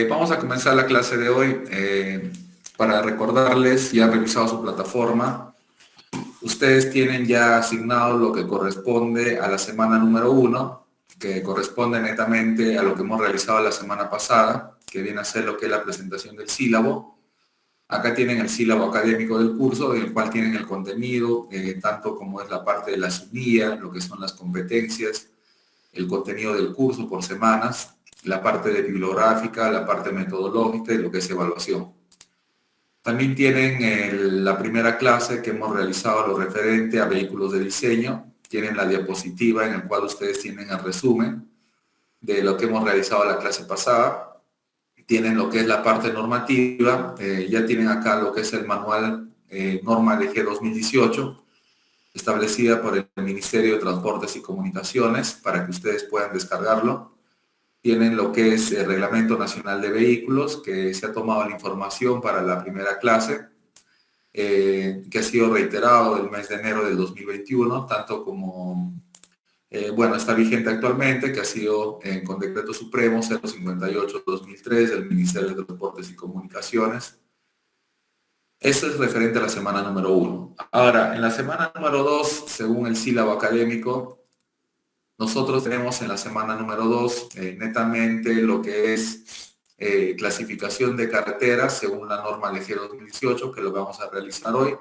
Vamos a comenzar la clase de hoy. Para recordarles, si han revisado su plataforma, ustedes tienen ya asignado lo que corresponde a la semana número 1, que corresponde netamente a lo que hemos realizado la semana pasada, que viene a ser lo que es la presentación del sílabo. Acá tienen el sílabo académico del curso, en el cual tienen el contenido, tanto como es la parte de la subguía, lo que son las competencias, el contenido del curso por semanas, la parte de bibliográfica, la parte metodológica y lo que es evaluación. También tienen la primera clase que hemos realizado lo referente a vehículos de diseño. Tienen la diapositiva en la cual ustedes tienen el resumen de lo que hemos realizado la clase pasada. Tienen lo que es la parte normativa. Ya tienen acá lo que es el manual norma DG 2018, establecida por el Ministerio de Transportes y Comunicaciones, para que ustedes puedan descargarlo. Tienen lo que es el Reglamento Nacional de Vehículos, que se ha tomado la información para la primera clase, que ha sido reiterado el mes de enero del 2021, tanto como, bueno, está vigente actualmente, que ha sido con Decreto Supremo 058-2003 del Ministerio de Transportes y Comunicaciones. Esto es referente a la semana número 1. Ahora, en la semana número 2, según el sílabo académico, nosotros tenemos en la semana número 2 netamente lo que es clasificación de carreteras según la norma LG 2018, que lo vamos a realizar hoy.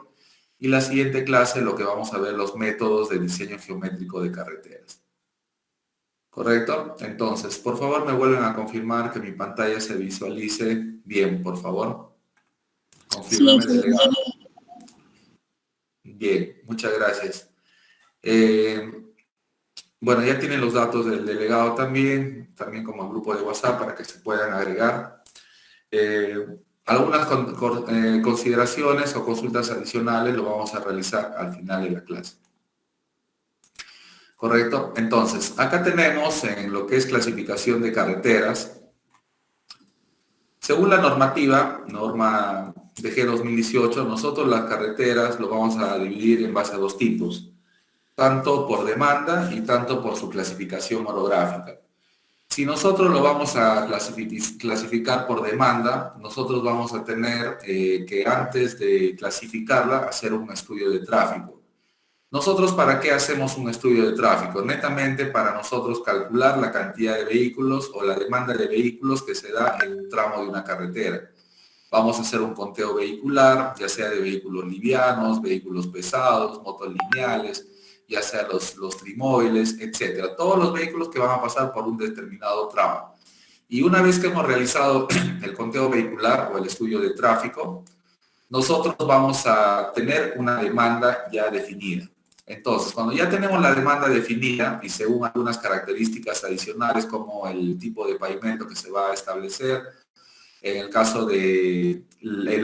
Y la siguiente clase lo que vamos a ver los métodos de diseño geométrico de carreteras. ¿Correcto? Entonces, por favor me vuelven a confirmar que mi pantalla se visualice bien, por favor. Sí, Confírmame, delegado. Bien, muchas gracias. Bueno, ya tienen los datos del delegado también como el grupo de WhatsApp para que se puedan agregar. Algunas consideraciones o consultas adicionales lo vamos a realizar al final de la clase. ¿Correcto? Entonces, acá tenemos en lo que es clasificación de carreteras. Según la normativa, norma DG 2018, nosotros las carreteras lo vamos a dividir en base a dos tipos, tanto por demanda y tanto por su clasificación orográfica. Si nosotros lo vamos a clasificar por demanda, nosotros vamos a tener que antes de clasificarla hacer un estudio de tráfico. ¿Nosotros para qué hacemos un estudio de tráfico? Netamente para nosotros calcular la cantidad de vehículos o la demanda de vehículos que se da en un tramo de una carretera. Vamos a hacer un conteo vehicular, ya sea de vehículos livianos, vehículos pesados, motos lineales, ya sea los trimóviles, etcétera. Todos los vehículos que van a pasar por un determinado tramo. Y una vez que hemos realizado el conteo vehicular o el estudio de tráfico, nosotros vamos a tener una demanda ya definida. Entonces, cuando ya tenemos la demanda definida y según algunas características adicionales como el tipo de pavimento que se va a establecer, en el caso del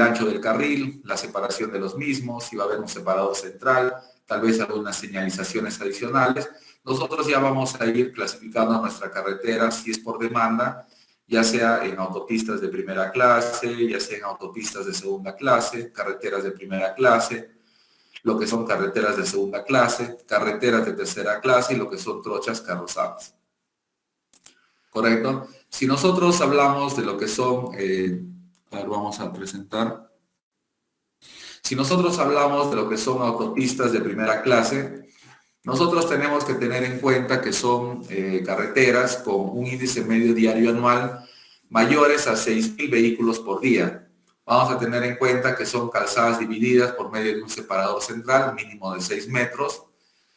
ancho del carril, la separación de los mismos, si va a haber un separador central, tal vez algunas señalizaciones adicionales, nosotros ya vamos a ir clasificando nuestra carretera si es por demanda, ya sea en autopistas de primera clase, ya sea en autopistas de segunda clase, carreteras de primera clase, lo que son carreteras de segunda clase, carreteras de tercera clase y lo que son trochas carrozadas. ¿Correcto? Si nosotros hablamos de lo que son, a ver, vamos a presentar. Si nosotros hablamos de lo que son autopistas de primera clase, nosotros tenemos que tener en cuenta que son carreteras con un índice medio diario anual mayores a 6.000 vehículos por día. Vamos a tener en cuenta que son calzadas divididas por medio de un separador central mínimo de 6 metros.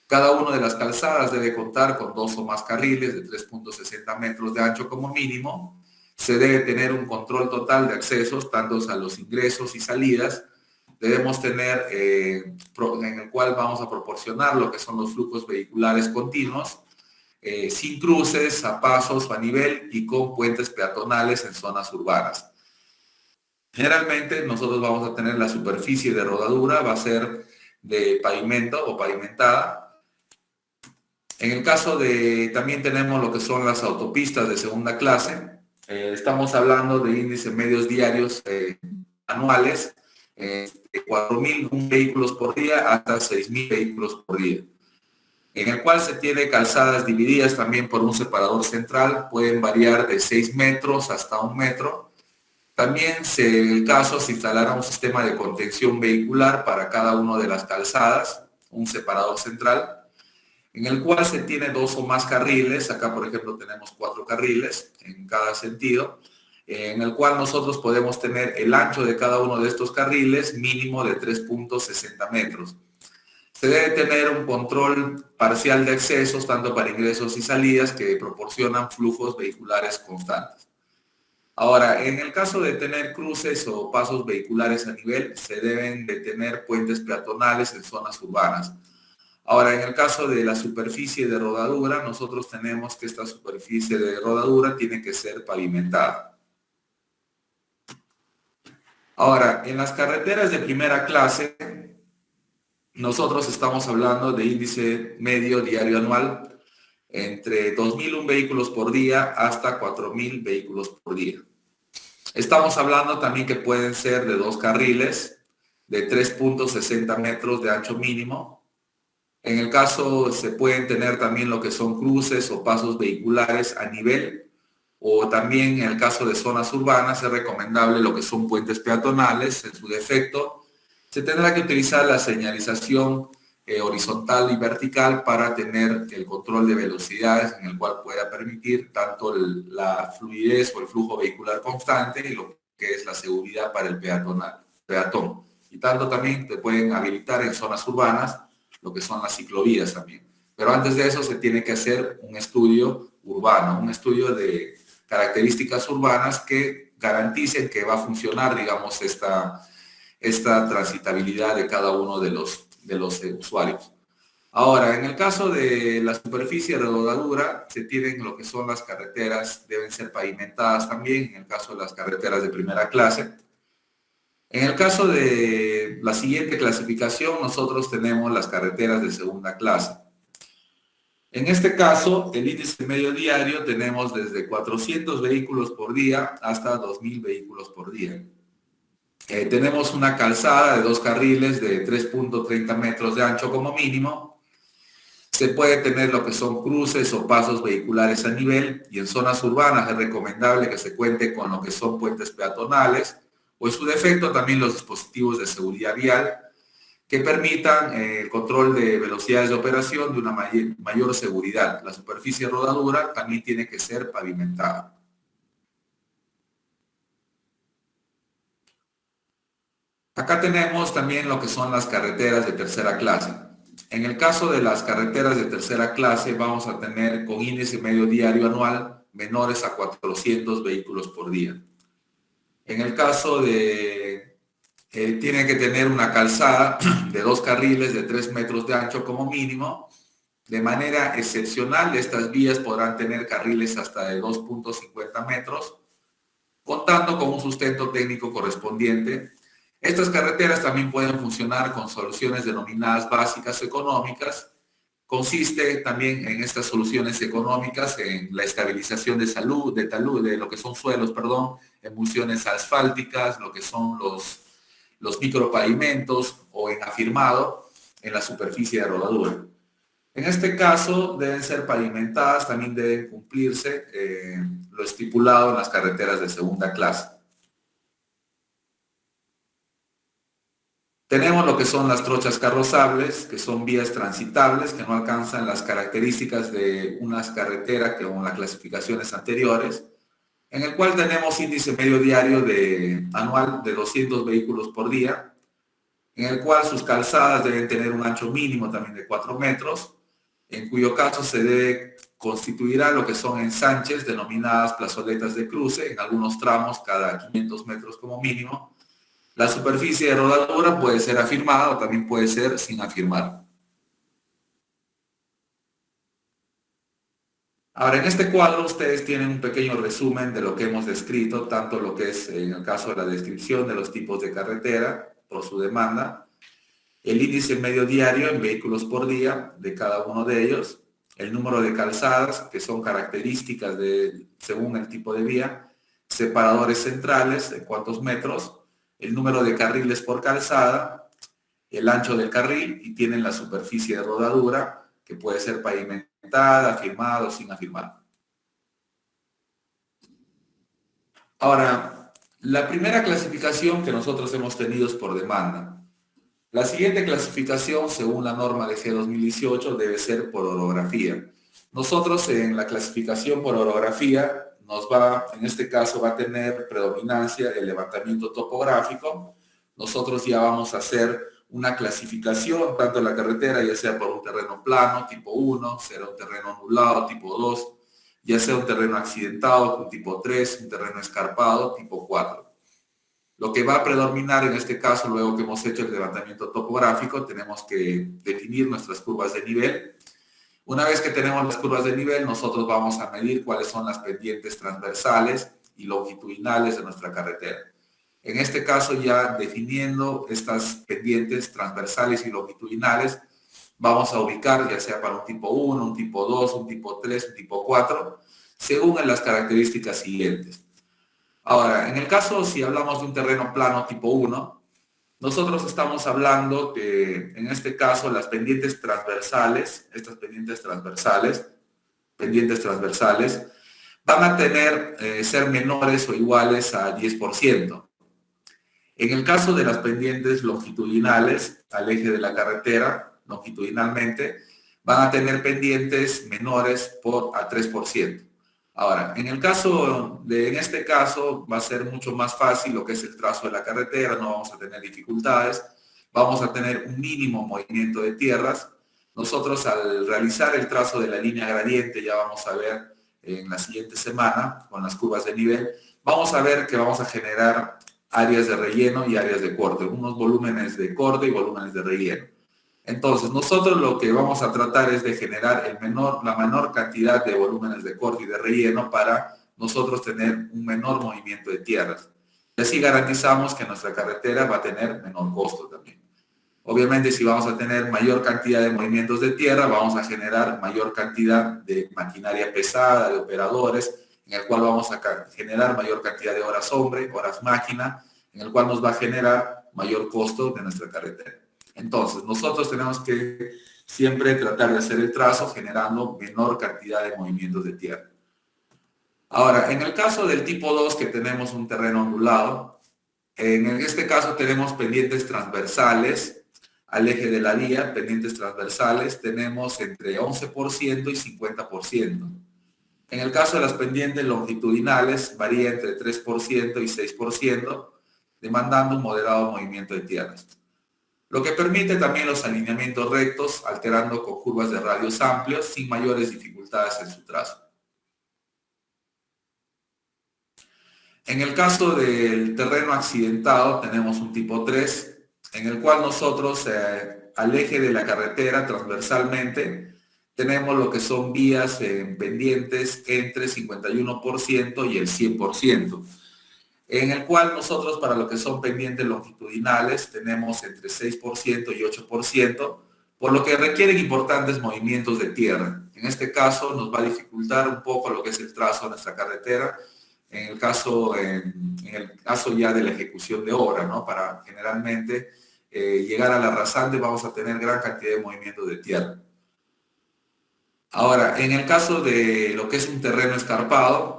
Cada una de las calzadas debe contar con 2 o más carriles de 3.60 metros de ancho como mínimo. Se debe tener un control total de accesos, tanto a los ingresos y salidas. Debemos tener, en el cual vamos a proporcionar lo que son los flujos vehiculares continuos, sin cruces, a pasos o a nivel y con puentes peatonales en zonas urbanas. Generalmente nosotros vamos a tener la superficie de rodadura, va a ser de pavimento o pavimentada. En el caso de, también tenemos lo que son las autopistas de segunda clase. Estamos hablando de índices medios diarios anuales, de 4.000 vehículos por día hasta 6.000 vehículos por día. en el cual se tiene calzadas divididas también por un separador central, pueden variar de 6 metros hasta 1 metro. También, en el caso, se instalará un sistema de contención vehicular para cada una de las calzadas, un separador central, en el cual se tiene 2 o más carriles. Acá, por ejemplo, tenemos 4 carriles en cada sentido, en el cual nosotros podemos tener el ancho de cada uno de estos carriles mínimo de 3.60 metros. Se debe tener un control parcial de accesos, tanto para ingresos y salidas, que proporcionan flujos vehiculares constantes. Ahora, en el caso de tener cruces o pasos vehiculares a nivel, se deben de tener puentes peatonales en zonas urbanas. Ahora, en el caso de la superficie de rodadura, nosotros tenemos que esta superficie de rodadura tiene que ser pavimentada. Ahora, en las carreteras de primera clase, nosotros estamos hablando de índice medio diario anual entre 2.001 vehículos por día hasta 4.000 vehículos por día. Estamos hablando también que pueden ser de 2 carriles, de 3.60 metros de ancho mínimo. En el caso se pueden tener también lo que son cruces o pasos vehiculares a nivel, o también en el caso de zonas urbanas es recomendable lo que son puentes peatonales. En su defecto, se tendrá que utilizar la señalización horizontal y vertical para tener el control de velocidades, en el cual pueda permitir tanto la fluidez o el flujo vehicular constante y lo que es la seguridad para el peatón. Y tanto también te pueden habilitar en zonas urbanas lo que son las ciclovías también. Pero antes de eso se tiene que hacer un estudio urbano, un estudio de características urbanas que garanticen que va a funcionar, digamos, esta transitabilidad de cada uno de los usuarios. Ahora, en el caso de la superficie de rodadura, se tienen lo que son las carreteras, deben ser pavimentadas también, en el caso de las carreteras de primera clase. En el caso de la siguiente clasificación, nosotros tenemos las carreteras de segunda clase. En este caso, el índice medio diario tenemos desde 400 vehículos por día hasta 2.000 vehículos por día. Tenemos una calzada de 2 carriles de 3.30 metros de ancho como mínimo. Se puede tener lo que son cruces o pasos vehiculares a nivel, y en zonas urbanas es recomendable que se cuente con lo que son puentes peatonales o, en su defecto, también los dispositivos de seguridad vial que permitan el control de velocidades de operación de una mayor seguridad. La superficie de rodadura también tiene que ser pavimentada. Acá tenemos también lo que son las carreteras de tercera clase. En el caso de las carreteras de tercera clase, vamos a tener con índice medio diario anual menores a 400 vehículos por día. En el caso de, tiene que tener una calzada de 2 carriles de 3 metros de ancho como mínimo. De manera excepcional, estas vías podrán tener carriles hasta de 2.50 metros, contando con un sustento técnico correspondiente. Estas carreteras también pueden funcionar con soluciones denominadas básicas económicas. Consiste también en estas soluciones económicas en la estabilización de lo que son suelos, emulsiones asfálticas, lo que son los micropavimentos o en afirmado en la superficie de rodadura. En este caso deben ser pavimentadas, también deben cumplirse lo estipulado en las carreteras de segunda clase. Tenemos lo que son las trochas carrozables, que son vías transitables que no alcanzan las características de unas carreteras que con las clasificaciones anteriores, en el cual tenemos índice medio diario anual de 200 vehículos por día, en el cual sus calzadas deben tener un ancho mínimo también de 4 metros, en cuyo caso constituirá lo que son ensanches denominadas plazoletas de cruce, en algunos tramos cada 500 metros como mínimo. La superficie de rodadura puede ser afirmada o también puede ser sin afirmar. Ahora, en este cuadro ustedes tienen un pequeño resumen de lo que hemos descrito, tanto lo que es en el caso de la descripción de los tipos de carretera por su demanda, el índice medio diario en vehículos por día de cada uno de ellos, el número de calzadas, que son características según el tipo de vía, separadores centrales, en cuántos metros, el número de carriles por calzada, el ancho del carril, y tienen la superficie de rodadura, que puede ser pavimentada, afirmada o sin afirmar. Ahora, la primera clasificación que nosotros hemos tenido es por demanda. La siguiente clasificación, según la norma de G 2018, debe ser por orografía. Nosotros en la clasificación por orografía en este caso va a tener predominancia el levantamiento topográfico. Nosotros ya vamos a hacer una clasificación, tanto en la carretera, ya sea por un terreno plano, tipo 1, será un terreno nublado, tipo 2, ya sea un terreno accidentado, un tipo 3, un terreno escarpado, tipo 4. Lo que va a predominar en este caso, luego que hemos hecho el levantamiento topográfico, tenemos que definir nuestras curvas de nivel. Una vez que tenemos las curvas de nivel, nosotros vamos a medir cuáles son las pendientes transversales y longitudinales de nuestra carretera. En este caso, ya definiendo estas pendientes transversales y longitudinales, vamos a ubicar ya sea para un tipo 1, un tipo 2, un tipo 3, un tipo 4, según las características siguientes. Ahora, en el caso, si hablamos de un terreno plano tipo 1, nosotros estamos hablando que, en este caso, las pendientes transversales, estas pendientes transversales, van a ser menores o iguales a 10%. En el caso de las pendientes longitudinales, al eje de la carretera, longitudinalmente, van a tener pendientes menores a 3%. Ahora, en este caso va a ser mucho más fácil lo que es el trazo de la carretera, no vamos a tener dificultades, vamos a tener un mínimo movimiento de tierras. Nosotros al realizar el trazo de la línea gradiente, ya vamos a ver en la siguiente semana con las curvas de nivel, vamos a ver que vamos a generar áreas de relleno y áreas de corte, unos volúmenes de corte y volúmenes de relleno. Entonces, nosotros lo que vamos a tratar es de generar la menor cantidad de volúmenes de corte y de relleno para nosotros tener un menor movimiento de tierras. Y así garantizamos que nuestra carretera va a tener menor costo también. Obviamente, si vamos a tener mayor cantidad de movimientos de tierra, vamos a generar mayor cantidad de maquinaria pesada, de operadores, en el cual vamos a generar mayor cantidad de horas hombre, horas máquina, en el cual nos va a generar mayor costo de nuestra carretera. Entonces, nosotros tenemos que siempre tratar de hacer el trazo generando menor cantidad de movimientos de tierra. Ahora, en el caso del tipo 2, que tenemos un terreno ondulado, en este caso tenemos pendientes transversales al eje de la vía, pendientes transversales, tenemos entre 11% y 50%. En el caso de las pendientes longitudinales, varía entre 3% y 6%, demandando un moderado movimiento de tierras. Lo que permite también los alineamientos rectos, alterando con curvas de radios amplios, sin mayores dificultades en su trazo. En el caso del terreno accidentado, tenemos un tipo 3, en el cual nosotros, al eje de la carretera, transversalmente, tenemos lo que son vías pendientes entre 51% y el 100%. En el cual nosotros para lo que son pendientes longitudinales tenemos entre 6% y 8%, por lo que requieren importantes movimientos de tierra. En este caso nos va a dificultar un poco lo que es el trazo de nuestra carretera, en el caso ya de la ejecución de obra, ¿no? Para generalmente llegar a la rasante vamos a tener gran cantidad de movimientos de tierra. Ahora, en el caso de lo que es un terreno escarpado,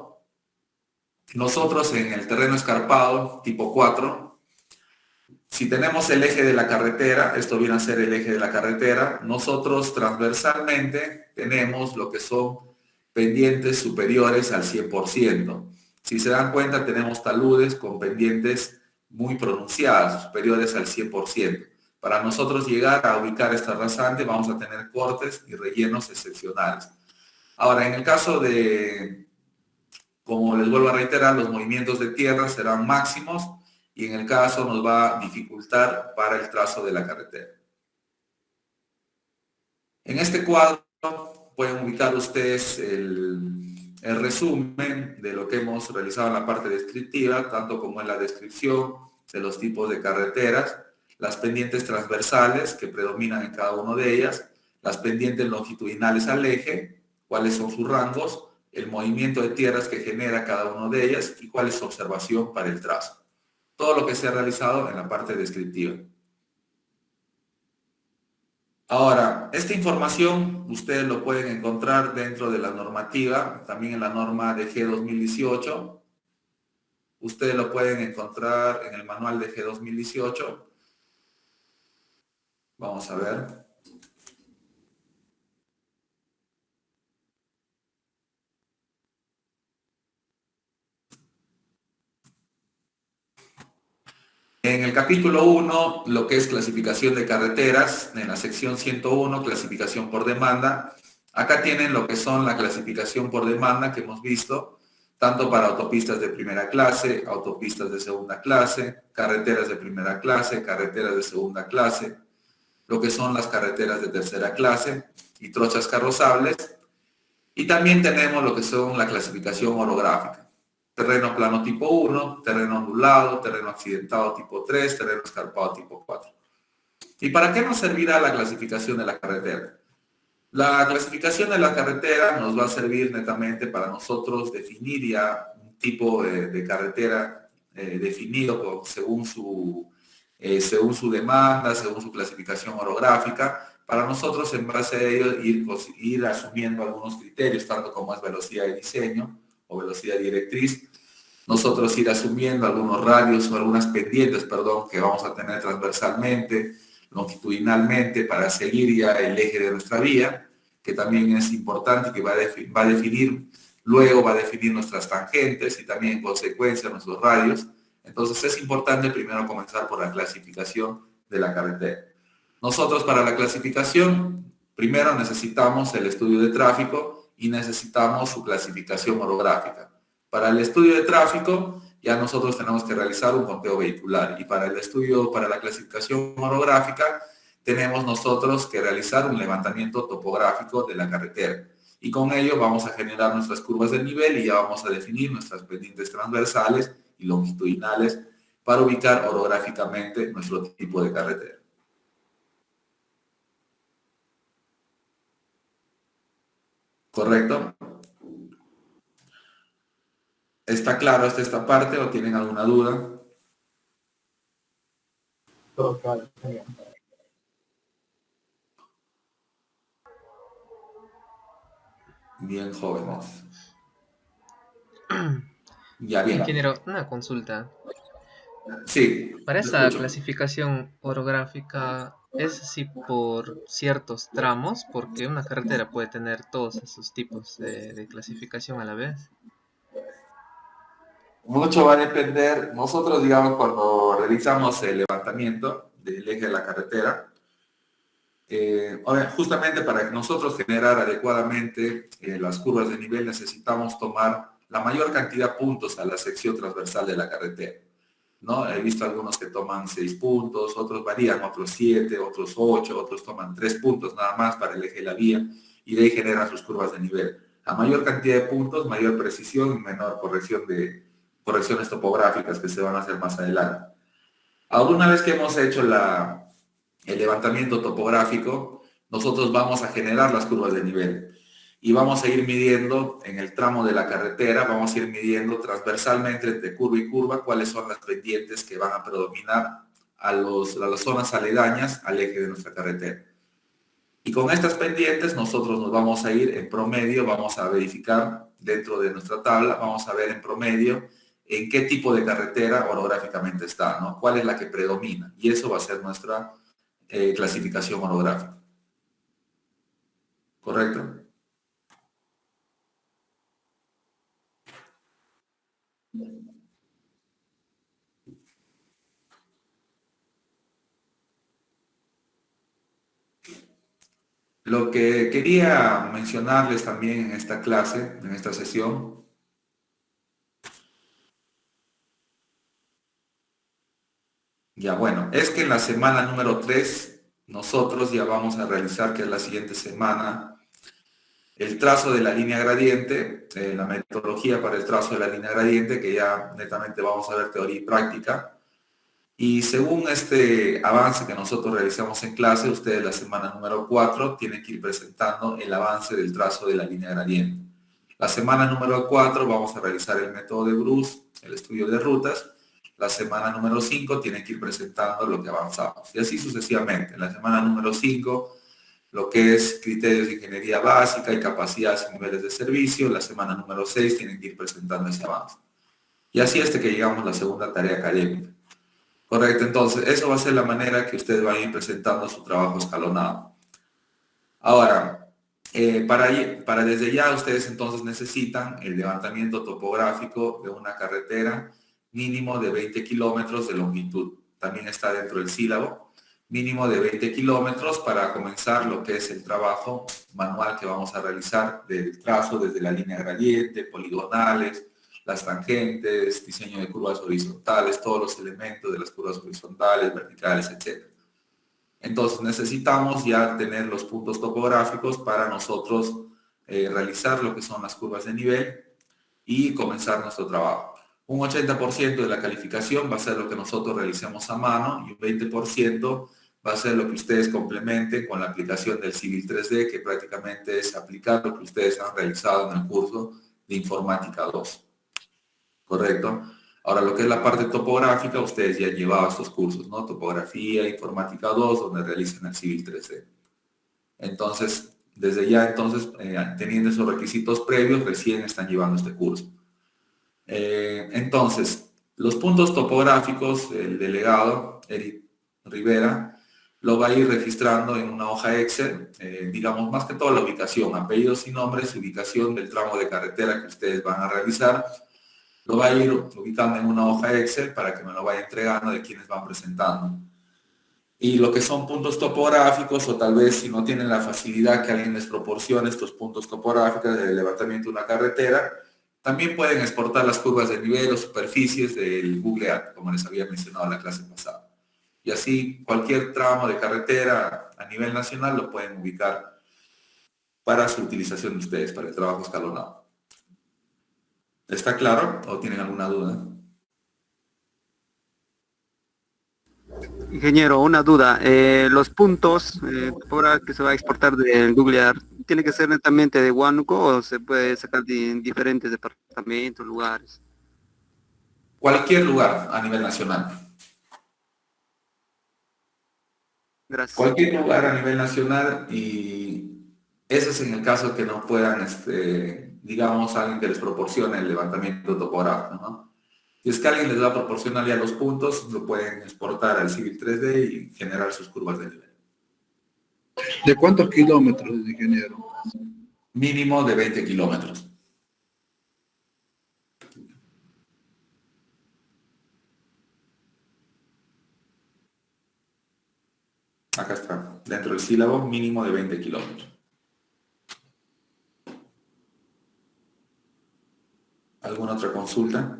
nosotros en el terreno escarpado, tipo 4, si tenemos el eje de la carretera, esto viene a ser el eje de la carretera, nosotros transversalmente tenemos lo que son pendientes superiores al 100%. Si se dan cuenta, tenemos taludes con pendientes muy pronunciadas, superiores al 100%. Para nosotros llegar a ubicar esta rasante, vamos a tener cortes y rellenos excepcionales. Ahora, en el caso de, como les vuelvo a reiterar, los movimientos de tierra serán máximos y en el caso nos va a dificultar para el trazo de la carretera. En este cuadro pueden ubicar ustedes el resumen de lo que hemos realizado en la parte descriptiva, tanto como en la descripción de los tipos de carreteras, las pendientes transversales que predominan en cada una de ellas, las pendientes longitudinales al eje, cuáles son sus rangos, el movimiento de tierras que genera cada una de ellas y cuál es su observación para el trazo. Todo lo que se ha realizado en la parte descriptiva. Ahora, esta información ustedes lo pueden encontrar dentro de la normativa, también en la norma de G 2018. Ustedes lo pueden encontrar en el manual de G 2018. Vamos a ver. En el capítulo 1, lo que es clasificación de carreteras, en la sección 101, clasificación por demanda, acá tienen lo que son la clasificación por demanda que hemos visto, tanto para autopistas de primera clase, autopistas de segunda clase, carreteras de primera clase, carreteras de segunda clase, lo que son las carreteras de tercera clase y trochas carrozables. Y también tenemos lo que son la clasificación orográfica. Terreno plano tipo 1, terreno ondulado, terreno accidentado tipo 3, terreno escarpado tipo 4. ¿Y para qué nos servirá la clasificación de la carretera? La clasificación de la carretera nos va a servir netamente para nosotros definir ya un tipo de carretera definido según su demanda, según su clasificación orográfica, para nosotros en base a ello ir asumiendo algunos criterios, tanto como es velocidad de diseño o velocidad directriz, nosotros ir asumiendo algunos radios o algunas pendientes, perdón, que vamos a tener transversalmente, longitudinalmente para seguir ya el eje de nuestra vía, que también es importante y que luego va a definir nuestras tangentes y también en consecuencia nuestros radios. Entonces es importante primero comenzar por la clasificación de la carretera. Nosotros para la clasificación, primero necesitamos el estudio de tráfico y necesitamos su clasificación orográfica. Para el estudio de tráfico, ya nosotros tenemos que realizar un conteo vehicular y para la clasificación orográfica, tenemos nosotros que realizar un levantamiento topográfico de la carretera. Y con ello vamos a generar nuestras curvas de nivel y ya vamos a definir nuestras pendientes transversales y longitudinales para ubicar orográficamente nuestro tipo de carretera. ¿Correcto? ¿Está claro hasta esta parte o tienen alguna duda? Todo claro. Bien, jóvenes. Ya, bien. Ingeniero, una consulta. Sí, Para lo esa escucho. clasificación orográfica, ¿es así por ciertos tramos? Porque una carretera puede tener todos esos tipos de clasificación a la vez. Mucho va a depender, nosotros digamos cuando realizamos el levantamiento del eje de la carretera, justamente para que nosotros generar adecuadamente las curvas de nivel necesitamos tomar la mayor cantidad de puntos a la sección transversal de la carretera, ¿no? He visto algunos que toman 6 puntos, otros varían, otros 7, otros 8, otros toman 3 puntos nada más para el eje de la vía y de ahí generan sus curvas de nivel. A mayor cantidad de puntos, mayor precisión y menor correcciones topográficas que se van a hacer más adelante. Ahora, una vez que hemos hecho el levantamiento topográfico, nosotros vamos a generar las curvas de nivel y vamos a ir midiendo en el tramo de la carretera, vamos a ir midiendo transversalmente entre curva y curva cuáles son las pendientes que van a predominar a las zonas aledañas al eje de nuestra carretera. Y con estas pendientes nosotros nos vamos a ir en promedio, vamos a verificar dentro de nuestra tabla, vamos a ver en promedio en qué tipo de carretera orográficamente está, ¿no? ¿Cuál es la que predomina? Y eso va a ser nuestra clasificación orográfica. ¿Correcto? Lo que quería mencionarles también en esta clase, en esta sesión, ya bueno, es que en la semana número 3 nosotros ya vamos a realizar, que es la siguiente semana, el trazo de la línea gradiente, la metodología para el trazo de la línea gradiente, que ya netamente vamos a ver teoría y práctica. Y según este avance que nosotros realizamos en clase, ustedes la semana número 4 tienen que ir presentando el avance del trazo de la línea gradiente. La semana número 4 vamos a realizar el método de Bruce, el estudio de rutas. La semana número 5 tienen que ir presentando lo que avanzamos. Y así sucesivamente. En la semana número 5 lo que es criterios de ingeniería básica y capacidades y niveles de servicio. La semana número 6 tienen que ir presentando ese avance. Y así hasta que llegamos a la segunda tarea académica. Correcto, entonces eso va a ser la manera que ustedes van a ir presentando su trabajo escalonado. Ahora, para desde ya ustedes entonces necesitan el levantamiento topográfico de una carretera mínimo de 20 kilómetros de longitud. También está dentro del sílabo, mínimo de 20 kilómetros para comenzar lo que es el trabajo manual que vamos a realizar del trazo desde la línea gradiente, poligonales, las tangentes, diseño de curvas horizontales, todos los elementos de las curvas horizontales, verticales, etc. Entonces necesitamos ya tener los puntos topográficos para nosotros realizar lo que son las curvas de nivel y comenzar nuestro trabajo. Un 80% de la calificación va a ser lo que nosotros realicemos a mano y un 20% va a ser lo que ustedes complementen con la aplicación del Civil 3D, que prácticamente es aplicar lo que ustedes han realizado en el curso de Informática 2. ¿Correcto? Ahora, lo que es la parte topográfica, ustedes ya han llevado estos cursos, ¿no? Topografía, Informática 2, donde realizan el Civil 3D. Entonces, desde ya, entonces, teniendo esos requisitos previos, recién están llevando este curso. Entonces, los puntos topográficos, el delegado, Eric Rivera, lo va a ir registrando en una hoja Excel, digamos, más que todo la ubicación, apellidos y nombres, ubicación del tramo de carretera que ustedes van a realizar. Lo va a ir ubicando en una hoja Excel para que me lo vaya entregando de quienes van presentando. Y lo que son puntos topográficos, o tal vez si no tienen la facilidad que alguien les proporcione estos puntos topográficos del levantamiento de una carretera, también pueden exportar las curvas de nivel o superficies del Google Earth, como les había mencionado en la clase pasada. Y así cualquier tramo de carretera a nivel nacional lo pueden ubicar para su utilización de ustedes, para el trabajo escalonado. ¿Está claro o tienen alguna duda? Ingeniero, una duda. Los puntos ahora que se va a exportar del Google Earth, ¿tiene que ser netamente de Huánuco o se puede sacar de diferentes departamentos, lugares? Cualquier lugar a nivel nacional. Gracias. Cualquier lugar a nivel nacional, y eso es en el caso que no puedan, digamos, alguien que les proporcione el levantamiento topográfico, ¿no? Si es que alguien les va a proporcionar ya los puntos, lo pueden exportar al Civil 3D y generar sus curvas de nivel. ¿De cuántos kilómetros, ingeniero? Mínimo de 20 kilómetros. Acá está, dentro del sílabo, mínimo de 20 kilómetros. ¿Alguna otra consulta?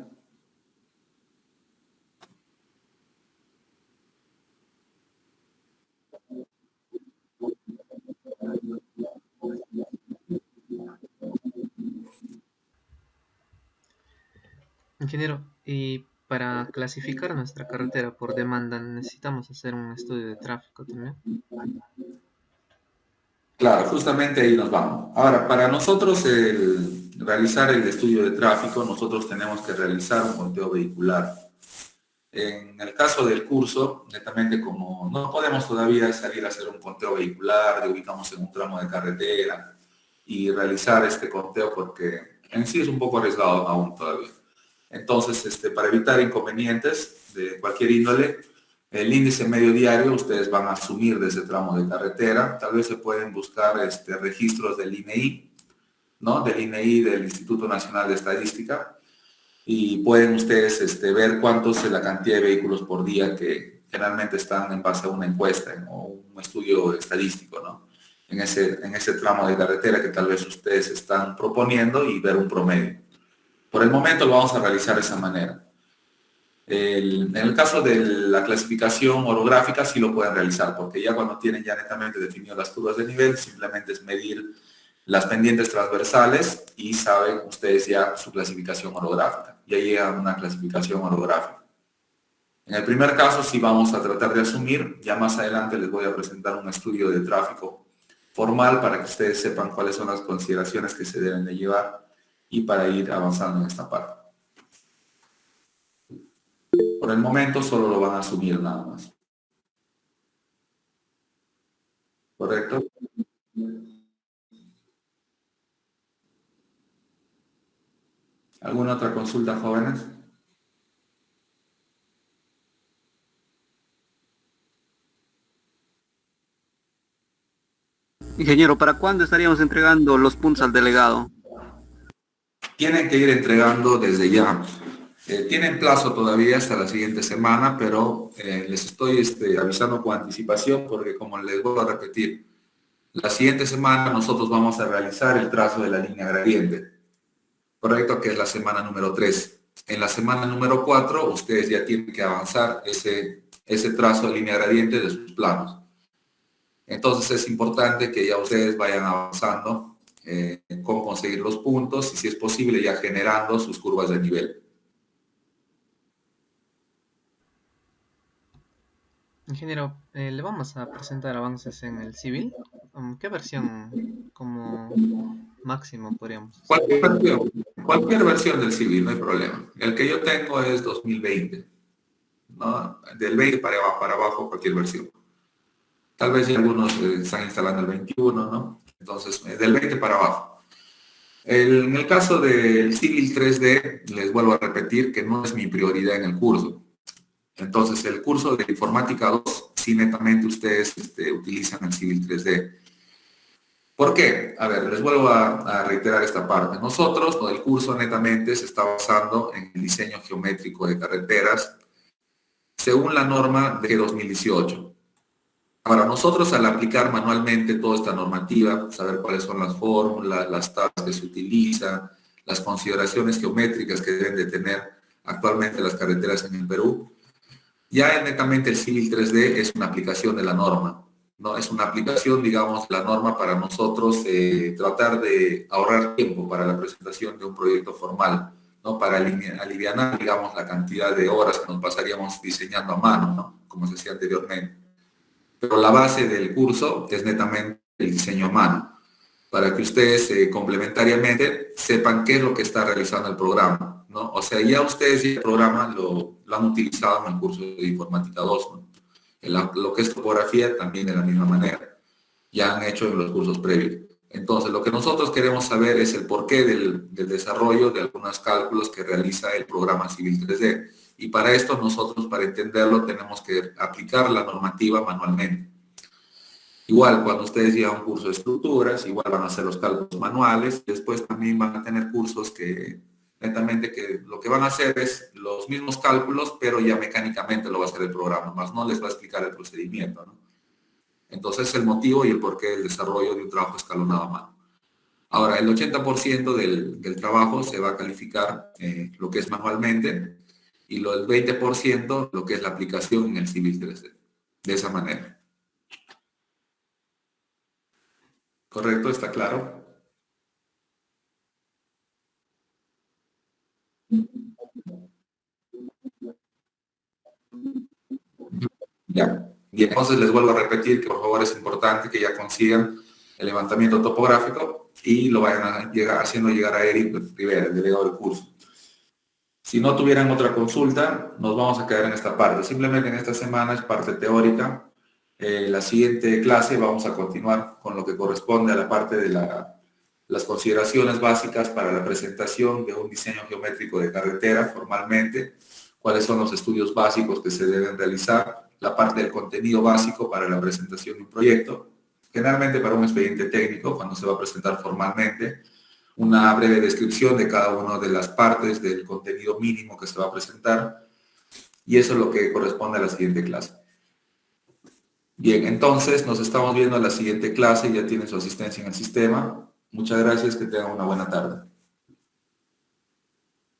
Ingeniero, y para clasificar nuestra carretera por demanda necesitamos hacer un estudio de tráfico también. Claro, justamente ahí nos vamos. Ahora, para nosotros realizar el estudio de tráfico, nosotros tenemos que realizar un conteo vehicular. En el caso del curso, netamente como no podemos todavía salir a hacer un conteo vehicular, de ubicamos en un tramo de carretera y realizar este conteo porque en sí es un poco arriesgado aún todavía. Entonces, para evitar inconvenientes de cualquier índole, el índice medio diario ustedes van a asumir de ese tramo de carretera. Tal vez se pueden buscar registros del INEI, ¿no? Del INEI, del Instituto Nacional de Estadística, y pueden ustedes ver cuántos es la cantidad de vehículos por día que generalmente están en base a una encuesta o un estudio estadístico, ¿no? En ese tramo de carretera que tal vez ustedes están proponiendo y ver un promedio. Por el momento lo vamos a realizar de esa manera. En el caso de la clasificación orográfica sí lo pueden realizar, porque ya cuando tienen ya netamente definido las curvas de nivel, simplemente es medir las pendientes transversales y saben ustedes ya su clasificación orográfica. Ya llegan a una clasificación orográfica. En el primer caso sí vamos a tratar de asumir, ya más adelante les voy a presentar un estudio de tráfico formal para que ustedes sepan cuáles son las consideraciones que se deben de llevar y para ir avanzando en esta parte. Por el momento solo lo van a asumir nada más. ¿Correcto? ¿Alguna otra consulta, jóvenes? Ingeniero, ¿para cuándo estaríamos entregando los puntos al delegado? Tienen que ir entregando desde ya. Tienen plazo todavía hasta la siguiente semana, pero les estoy avisando con anticipación porque, como les vuelvo a repetir, la siguiente semana nosotros vamos a realizar el trazo de la línea gradiente, correcto, que es la semana número 3. En la semana número 4, ustedes ya tienen que avanzar ese trazo de línea gradiente de sus planos. Entonces es importante que ya ustedes vayan avanzando con conseguir los puntos y, si es posible, ya generando sus curvas de nivel. Ingeniero, le vamos a presentar avances en el civil. ¿Qué versión como máximo podríamos usar? Cualquier versión del civil, no hay problema. El que yo tengo es 2020, ¿no? Del 20 para abajo, cualquier versión. Tal vez ya algunos están instalando el 21, ¿no? Entonces, del 20 para abajo. En el caso del Civil 3D, les vuelvo a repetir que no es mi prioridad en el curso. Entonces, el curso de Informática 2, sí, netamente ustedes utilizan el Civil 3D. ¿Por qué? A ver, les vuelvo a reiterar esta parte. Nosotros, el curso netamente se está basando en el diseño geométrico de carreteras según la norma de 2018. Ahora, nosotros, al aplicar manualmente toda esta normativa, saber cuáles son las fórmulas, las tablas que se utilizan, las consideraciones geométricas que deben de tener actualmente las carreteras en el Perú, ya netamente el Civil 3D es una aplicación de la norma, ¿no? Es una aplicación, digamos, de la norma para nosotros tratar de ahorrar tiempo para la presentación de un proyecto formal, ¿no? Para alivianar, digamos, la cantidad de horas que nos pasaríamos diseñando a mano, ¿no? Como se hacía anteriormente. Pero la base del curso es netamente el diseño a mano, para que ustedes complementariamente sepan qué es lo que está realizando el programa, ¿no? O sea, ya ustedes el programa lo han utilizado en el curso de Informática 2, ¿no? Lo que es topografía también de la misma manera, ya han hecho en los cursos previos. Entonces, lo que nosotros queremos saber es el porqué del desarrollo de algunos cálculos que realiza el programa Civil 3D. Y para esto nosotros, para entenderlo, tenemos que aplicar la normativa manualmente. Igual, cuando ustedes llevan un curso de estructuras, igual van a hacer los cálculos manuales. Después también van a tener cursos que, netamente, que lo que van a hacer es los mismos cálculos, pero ya mecánicamente lo va a hacer el programa, más no les va a explicar el procedimiento, ¿no? Entonces, el motivo y el porqué del desarrollo de un trabajo escalonado a mano. Ahora, el 80% del trabajo se va a calificar lo que es manualmente, y el 20% lo que es la aplicación en el Civil 3D. De esa manera. ¿Correcto? ¿Está claro? Ya. Y entonces les vuelvo a repetir que, por favor, es importante que ya consigan el levantamiento topográfico y lo vayan haciendo llegar a Eric Rivera, el delegado del curso. Si no tuvieran otra consulta, nos vamos a quedar en esta parte. Simplemente en esta semana es parte teórica. La siguiente clase vamos a continuar con lo que corresponde a la parte de las consideraciones básicas para la presentación de un diseño geométrico de carretera formalmente, cuáles son los estudios básicos que se deben realizar, la parte del contenido básico para la presentación de un proyecto, generalmente para un expediente técnico cuando se va a presentar formalmente, una breve descripción de cada una de las partes del contenido mínimo que se va a presentar, y eso es lo que corresponde a la siguiente clase. Bien, entonces nos estamos viendo en la siguiente clase, ya tienen su asistencia en el sistema. Muchas gracias, que tengan una buena tarde.